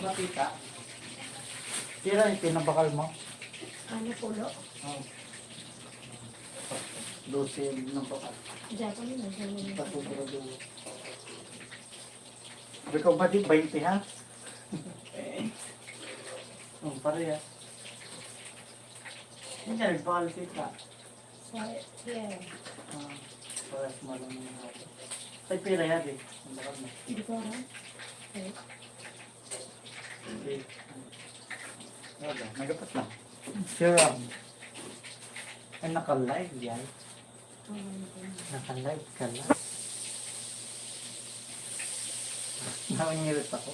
Matita. Sira yung pinabakal mo. Ano pulo? Oh. 12 ng bakal. Diyan ko nila. Patuturo doon. Ikaw ba di 20 ha? Oh, pareha. Hindi ka nagpakal kita. Yeah. Parehas mo lang yung natin. Say pira yan eh. Ang bakal mo. Hindi ko alam. Okay. Okay. Wala, nagapat lang. Sheryl Ohm. Ay, naka-live yan. Naka-live ka lang. Nakangirit ako.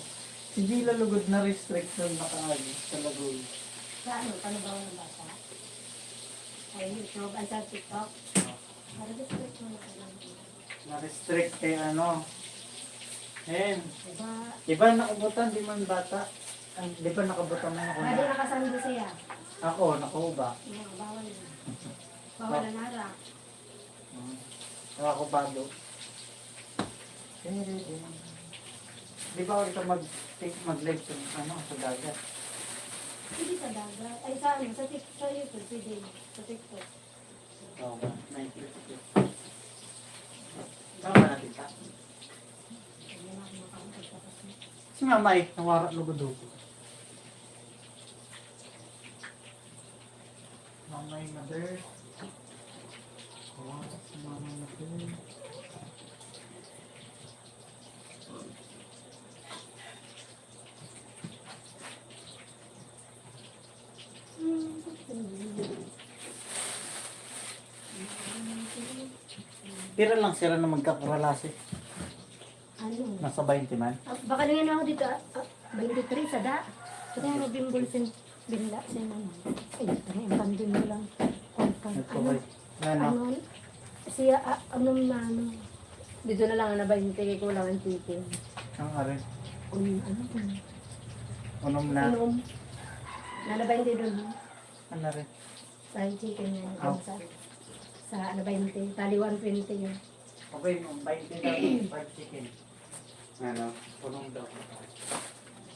Hindi lalugod na restriction na kaagi sa lagoy. Sa ano? Panabaw ng bata? Ay, YouTube. Ay, sa TikTok? Para-restrict mo na lang. Na-restrict kay ano. Hen. Diba? Iba nakabutan, di man bata. Ay, di ba nakabutan mo ako Pwede na? nakasando siya. Ako, nakuha. Bawal na. Bawal na nara. Ako bado. Di ba ulit mag-live sa ano, sa dagat? Hindi sa dagat. Ay, sa ano? Sa YouTube. Pwede. Sa TikTok. Oo ba? 90. Tama natin ta. Hindi na ako makakapagtapos na. Si Mamay, nawarak lugodugo. Mamay mother. Oh, si Mamay mother. Pira lang sila na magkakaralasi. Ano? Nasa 20 man. Baka na nga ako dito. 23 sa da. Kaya nabimbol sin binla sa naman. Ay, ang pandun mo lang. Ito Ano? Ano? Ano? Siya, ano na ano? Dito na lang na 20 kay kulang ang titin. Ang arin. Ano? Unom na. Inom. Nana 20 doon. Ano rin. Sa chicken yan. Oh. Sa ano 20. Tali 120 yun. Okay, 20 daw 5 chicken. Ano? Punong daw.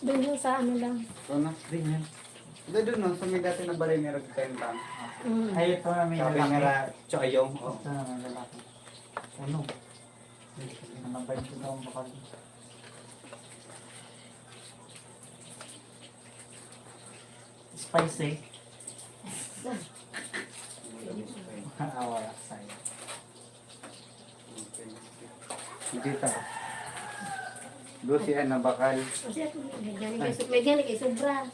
Doon yung sa ano lang. Ano? Din yan. Hindi doon no, sa may dati na balay meron tayong tang. Ay, ito na may Sabi lalaki. nga na, tsayong. Oh. Ito na may lalaki. Ano? Ano ba yung daw ang bakal? Spicy. Wala sa'yo. Dito. Doon siya na bakal. Kasi ako, may gani kay sobra.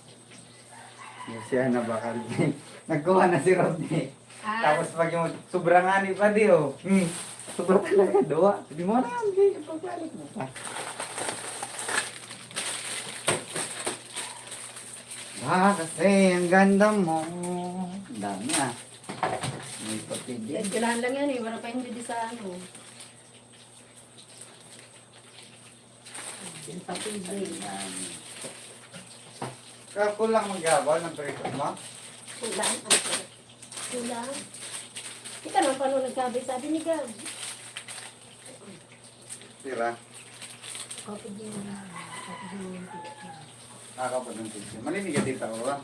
Doon siya na bakal. Nagkuha na si Rodney. Tapos pag yung sobrang ani pa di oh. Sobrang talaga doa. Di mo na yan. Pagbalik mo pa. Kasi ang ganda mo. Ang dami ah. May patindi. Kailangan lang yan eh. Wala pa hindi sa ano. Yung patindi. Kulang mag-gabal ng prito mo. Kulang. Kulang. Ika naman paano nagsabi? Sabi ni Gab. Tira. Kapag yun. Nakakapag ng tissue. Malinig ka dito ako ah.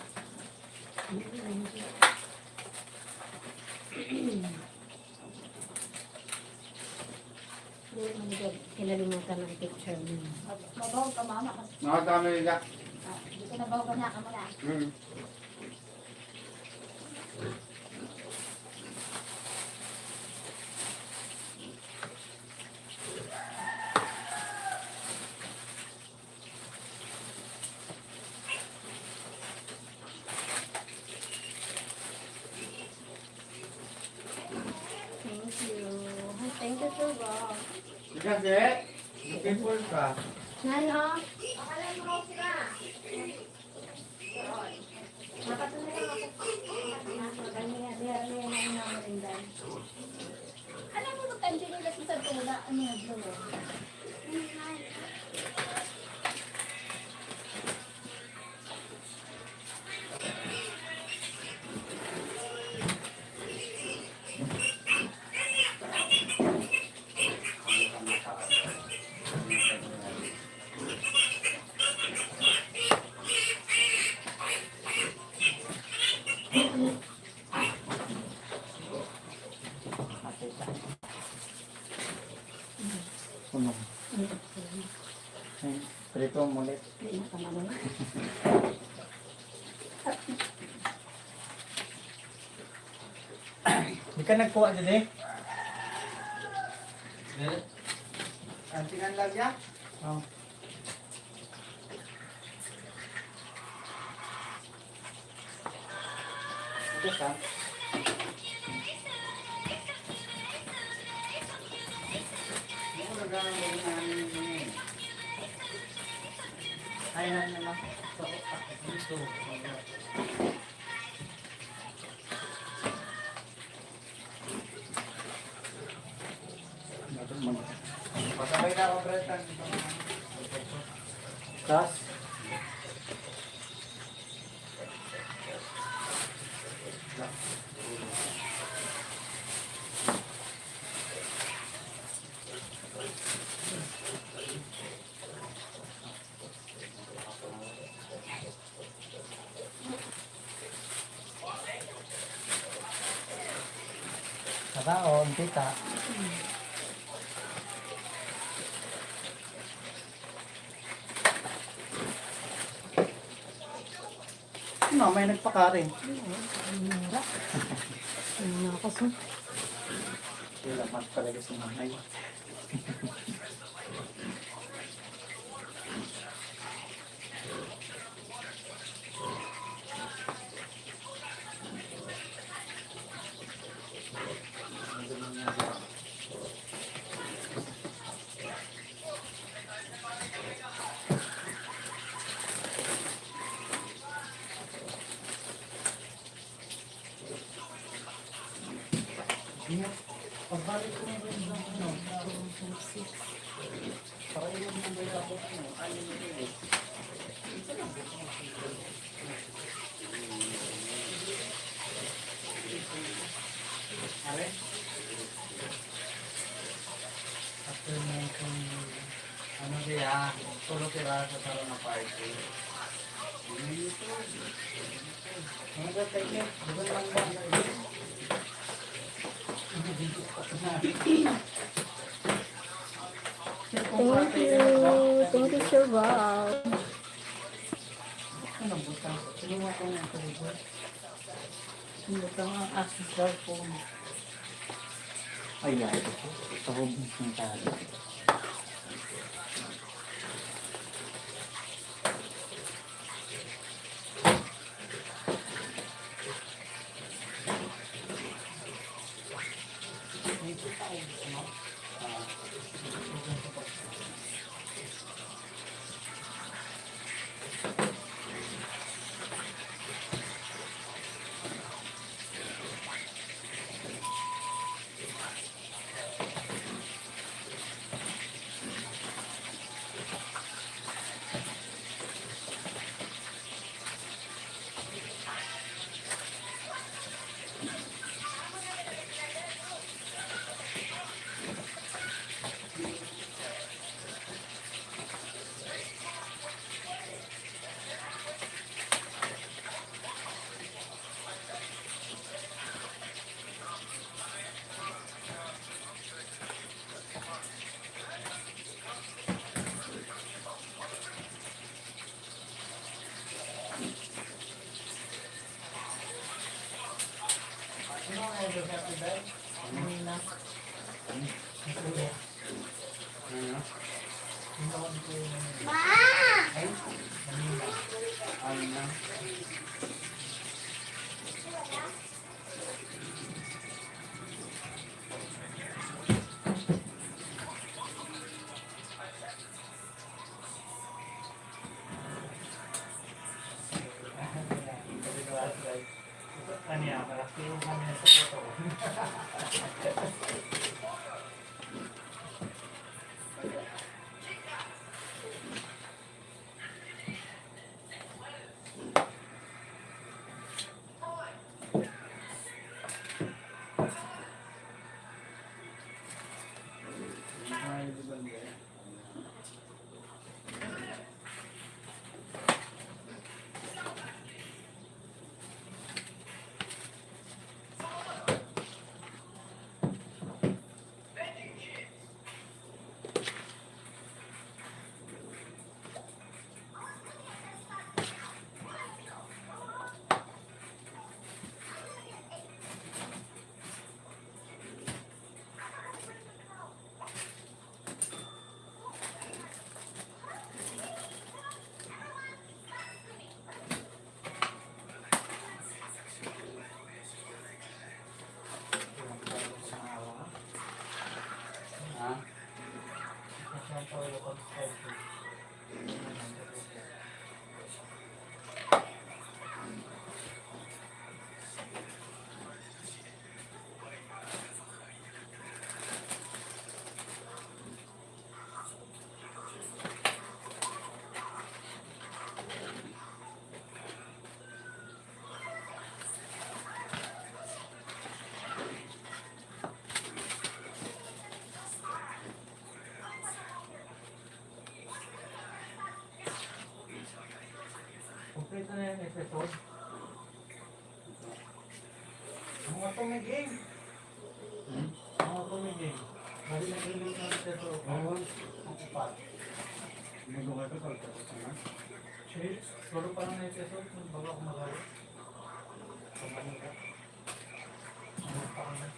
Kinalimutan ng picture mo. Mabaw ka mama. Nakatama yun ka. Hindi ka nabaw ka niya ka muna. Thank you. Thank you so much. Kasi, people ka. Nano? Pakalan mo sila. Napatuloy ako. Alam mo magkanti nila sa tula. Ano yung dulo? Nakita. Sunog. Prito mo ulit. Hindi na kamamay. Di ka nagkuha dyan eh? Ang tinanlag ya? Oo. Ito sa? Ano nagawin mo namin yun? Ayun na lang. Dito. Pasabay na ako, Brett. Tas. Nakaon, tita. No, may nagpakarin. Mura. Ano na ako so? Wala mas talaga si nanay. Pagbalik ko na rin sa ano, para yung nabay ako ano, ano yung Are? After na itong ano kaya, solo piraso sa na party. Ano ba tayo? Diba lang ba? Thank you. Thank you, Sir Bob. Ano butang? Sino ko ng kalibot? Sino butang ang access daw po? Ay, ay. Tahog ng tali. episode. Mga tumiging. Mga tumiging. Bali nag-release ng episode. Oo. Ang upat. Hindi ko kayo tapos na. Shit, solo pa lang na episode. Bago ako mag-alit. Pamanin ka. Ano pa kami?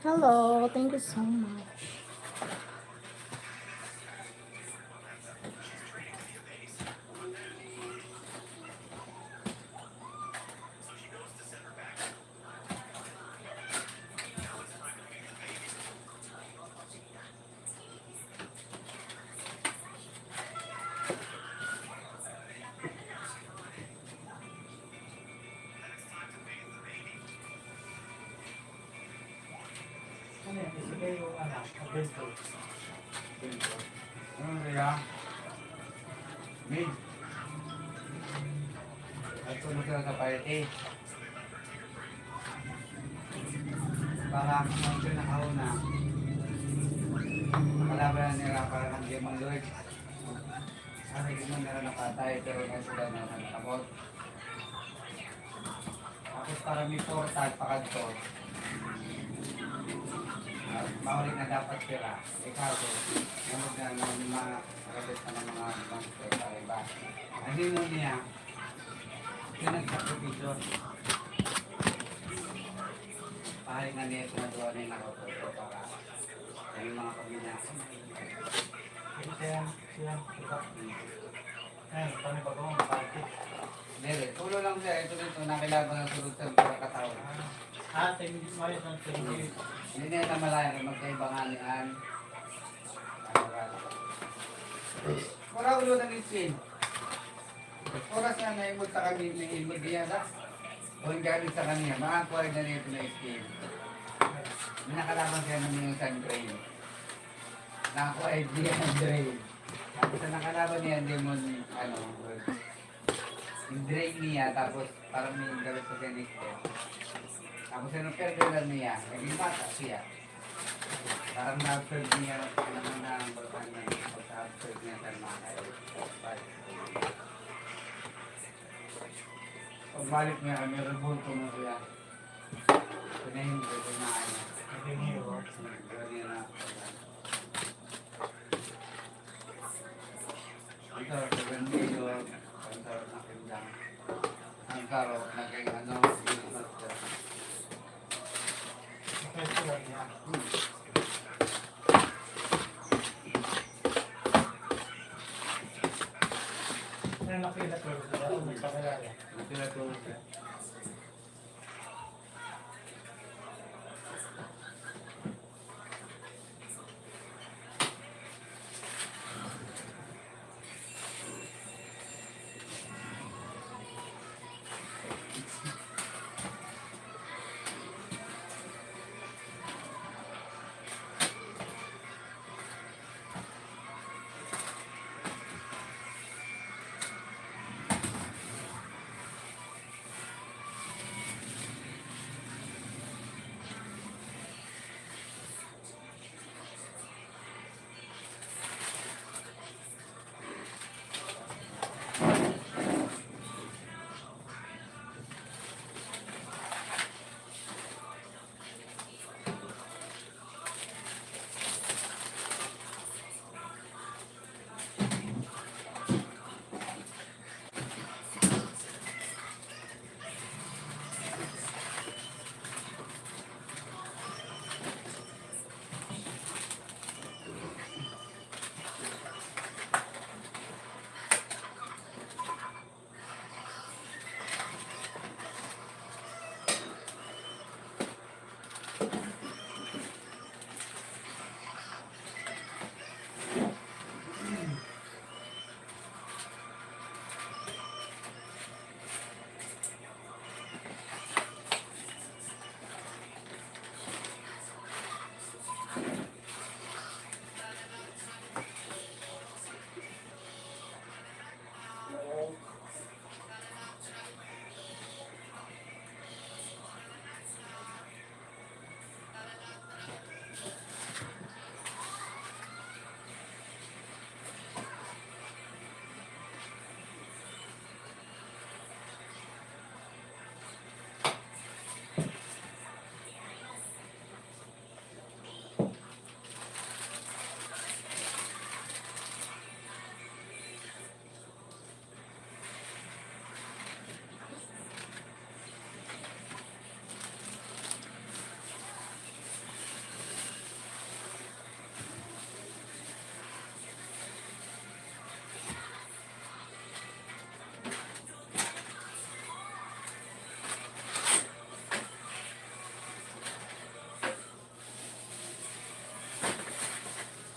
Hello, thank you so much. Ano yan? Isipin yung adventure. Ano kaya? Mid. At tulog sila sa party. Para kung ito nakauna. Nakalaban nila para ng Demon Lord. Kasi hindi mo nila napatay pero na sila na nakabot. Tapos para may portal pakadto. Mahulit na dapat sila. Ikaw, namag na ng mga nakabit na ng mga monster sa iba. Hindi mo niya, pinagsacrificio. Pahaling na niya sinagawa na yung nakatuto para yung mga pamilya. Kasi siya, diba? Ayun, kami ba kung party? Hindi, tulo lang siya. Ito dito, nakilabang ang sulod sa pagkakataon. Tingin mo yun ng tingin. Hindi niya namalaya na magkaibanganian. Wala ulo ng iskin. Oras na naimod sa kami, naimod niya na. O yung galing sa kanya, makakuha na nito na iskin. Nakalaman siya ng yung sun drain. Nakakuha niya ang drain. Tapos na nakalaban niya, demon, yung drain niya, tapos parang may gawin sa ganito. Tapos yung perdolan niya, naging bata siya. Parang na-absorb niya naman na ang balkan na pagka-absorb niya sa mga kayo. Pagbalik niya, may revolto mo siya. Pinahin ko ito na niya. Hindi niyo. Gawin niya na. Ang sarap sa ganito, ang sarap na kindang. Ang sarap na kay business siya. Festival niya. Ano nakita ko sila? May pakilala. Pinatulog siya.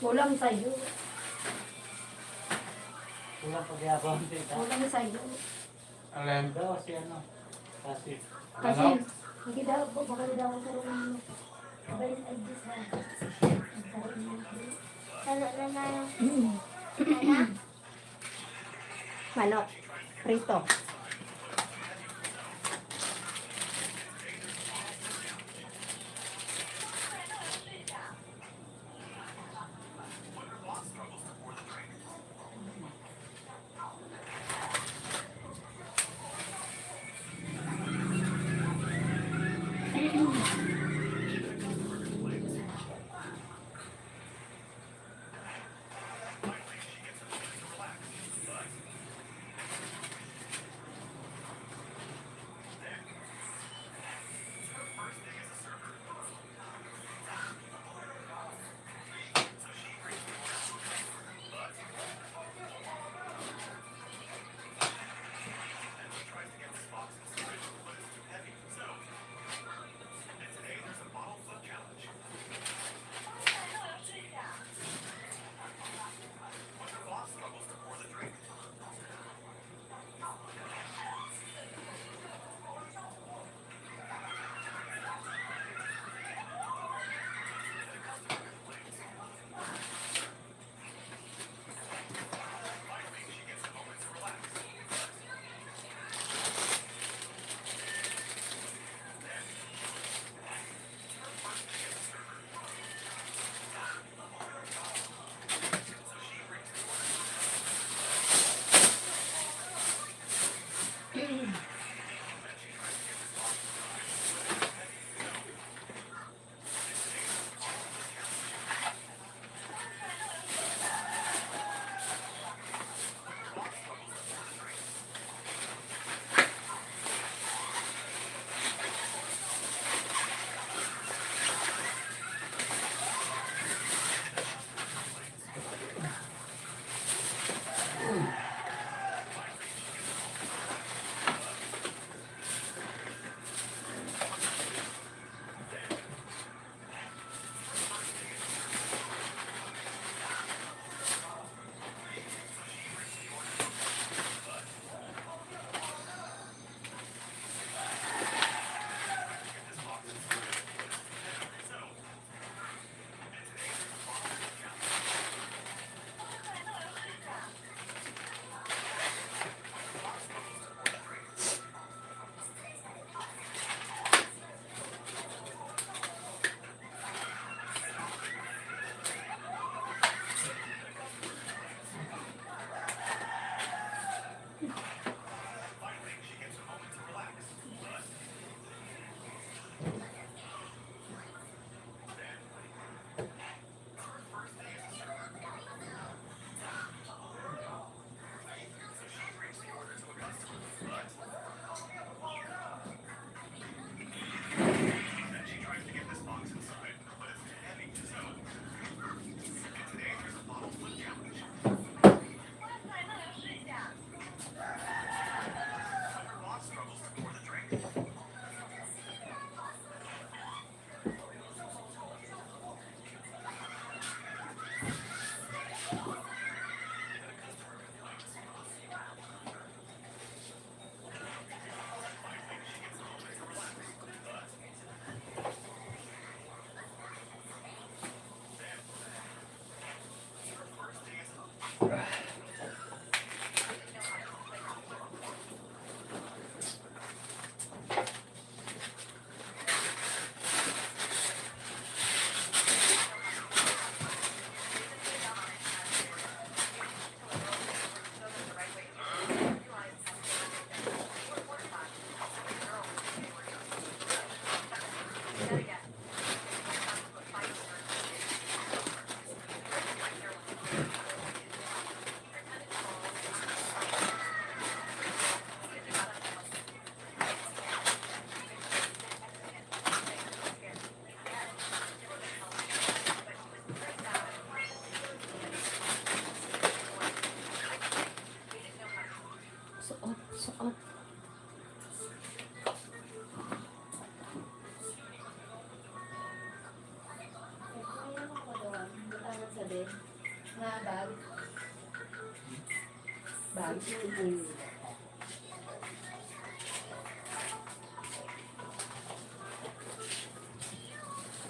Kulang sa'yo. Kulang pagyabang tita. Kulang sa'yo. Alam. Daw si ano. Kasi. Kasi, hindi daw, baka daw ang karoon ng kabayin ay dis na. Ano na na? Manok. Prito.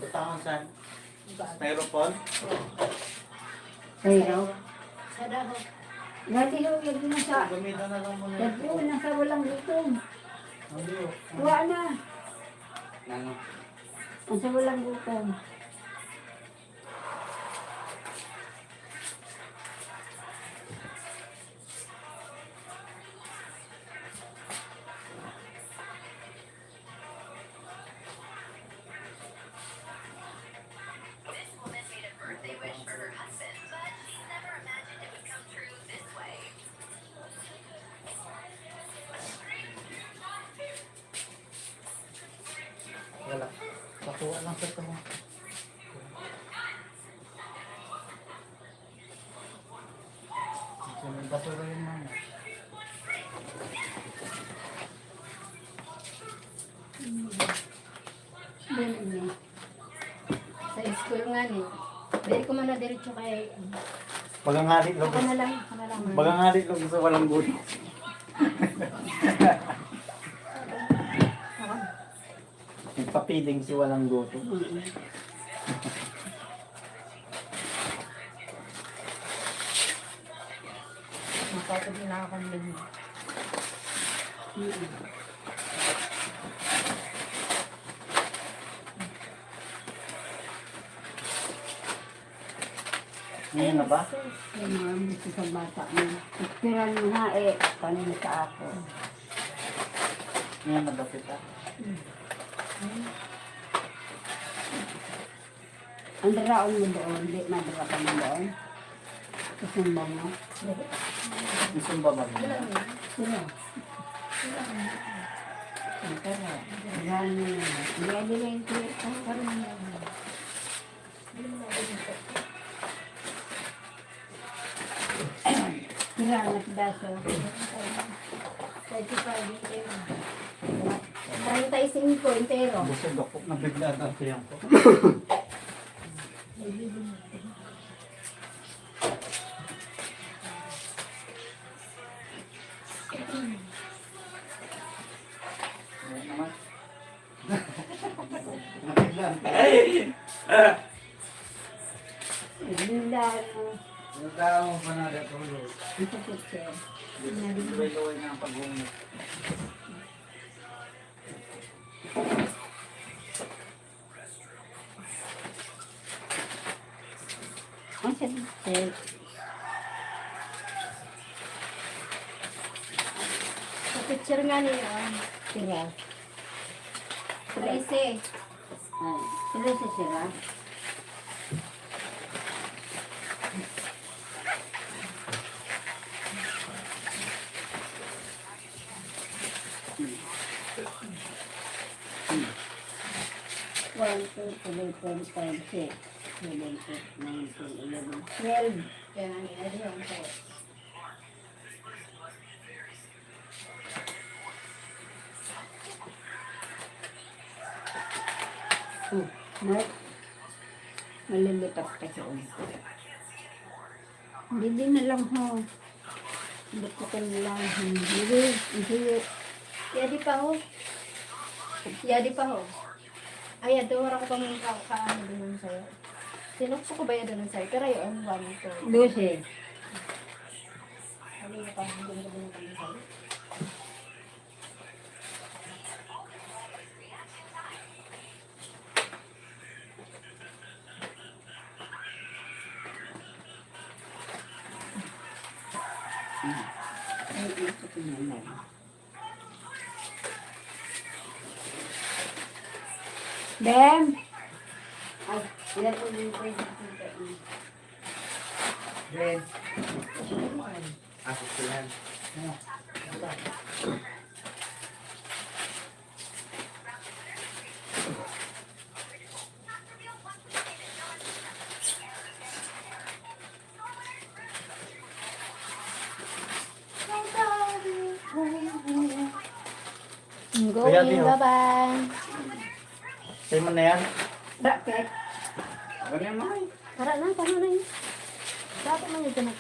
Butangan saan? Styrofoam? Pero, Sa dahon. dati ho, yun na sa, Gamitan na lang muna dati ho, nasa walang gutom. Hindi oh. Kuha na, Ano? nasa walang gutom. This woman made a birthday wish for her husband, but she's never imagined it would come true this way. Wala. Pakuha lang sa ito. May basura yun mama. Ganun niya. Sa school nga niya. Dahil ko man na diretso kay... Bagang halit Ako na lang. Ako na lang. Bagang halit lang sa walang gulo. Ako. Nagpapiling si walang guto. Mapapag na ako ng linggo. Ngayon na ba? Yung mga gusto sa bata mo. Piran mo nga eh, kanina sa ako. Ngayon na ba kita? Ang daraon mo doon, di madara ka mo doon. Kasumba mo. Gusto ba ba? Sila. Ang tara. Yan mo na. Hindi adi na yung tiyo. Ang karoon mo. Sila ang nagdaso. 35 entero. Busog ako. Nabigla na siyang ko. Ngayon naman. Nabigla. Bigla mo. Yung tao mo pa na natulog. Ang sakit siya. Luway-luway na ang paghungot. Ang sakit siya. Sa picture nga niya. Sila. 13. Ay, sila sa sila. One, two, three, four, five, six, 7, 8, 9, 10, 11, 12. Kaya nga niya. Adi yung sa'yo. Mark, malilipat ka sa ulo. Hindi na lang ho. Hindi ko ka na lang. Hindi. Yadi pa ho. Yadi pa ho. Ay, adora ko pang kaano din nun sa'yo. Sinukso ko ba yun nun sa'yo? Pero yun, 1, 2. Lucy. Ano yung pang din ko din nun sa'yo? Ay, ito ko na lang. Ben! Ay, yan ko din pwede kita. Ben. Ako silan. I'm Kaya, going, Tio. bye-bye. Sa'yo mo na yan? Bakit? Ano yan, Mike? Tara na, tama na yun. Dapat man yun natin.